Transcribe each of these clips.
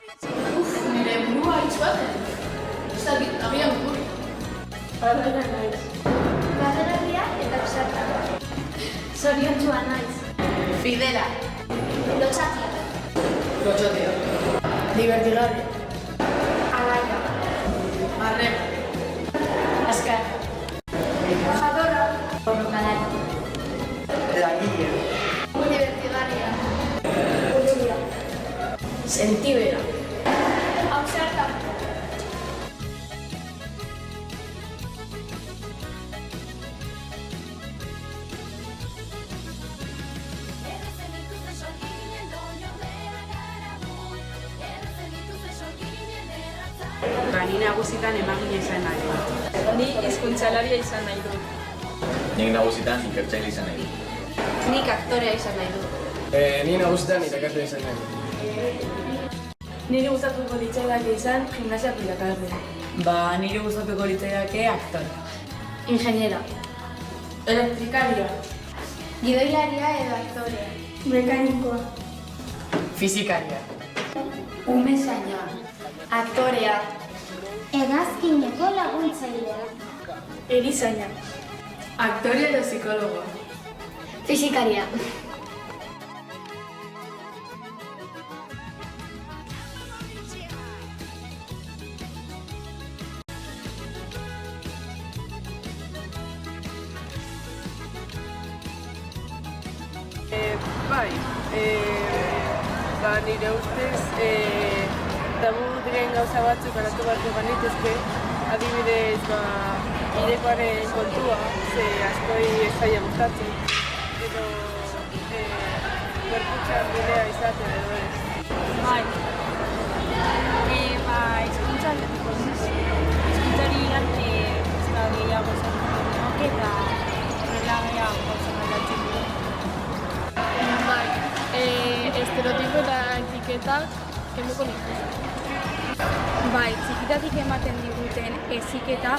Nire burua hitz baten. Ez dakit, agian guri. Hala naiz. Bagerria eta ausarta. Zoriontsua naiz. Fidela. Lotxatia. Lotxotia. Divertigarria. Alaia. Arrema. Azkar. Jadora. Borrokalari. Langilea. Divertigarria. Uluria. Sentibera. Ausarta. Ni nagusitan emagile izan nahi dut. Ni hizkuntzalaria izan nahi dut. Nik nagusitan ikertzaile izan nahi dut. Nik aktorea izan nahi dut. Ni nagusitan irakasle izan nahi dut. Niri gustatuko litzaidake izan gimnasia irakasle. Niri gustatuko litzaidake aktore. Ingeniera. Elektrikaria. Gidoilaria edo aktorea. Mekanikoa. Fizikaria. Umezaina. Aktorea. Hegazkineko laguntzailea. Erizaina. Aktorea edo psikologoa. Fisikaria. Nire ustez, tabu diren gauza batzuk aratu beharko banituzke, adibidez, hilekoaren kontua, ze askoi ez zaila gustatzen, edo gorputzean bidea izaten edo ez. Hizkuntzari gante ez da gehiago zentzen denoke eta horrela gehiago gauza aldatzen du. Estereotipo eta etiketak kenduko nituzke. Txikitatik ematen diguten heziketa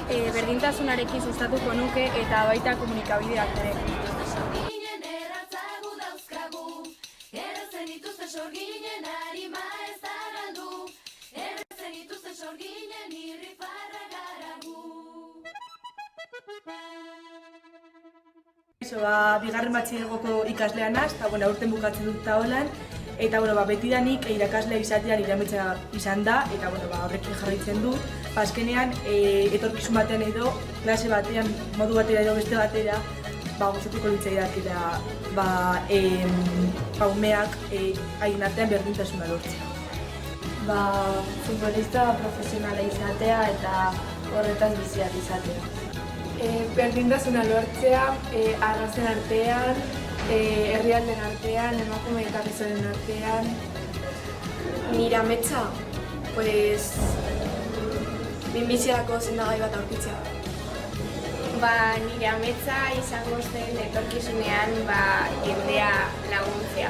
berdintasunarekin sustatuko nuke eta baita komunikabideak ere. Bigarren batxilergoko ikaslea naz, eta aurten bukatzen dut holan, eta betidanik irakaslea izatea nire ametsa izan da, eta horrekin jarraitzen du. Azkenean, etorkizun batean edo, klase batean, modu batera edo beste batera, gustatuko litzaidak eta umeak haien artean berdintasuna lortzea. Futbolista profesionala izatea eta horretaz biziak izatea. Berdintasuna lortzea, arrazen artean, herrialden artean, emakume eta gizonen artean. Nire ametsa, minbiziako zendagai bat aurkitzea. Nire ametsa izango zen etorkizunean jendea laguntzea.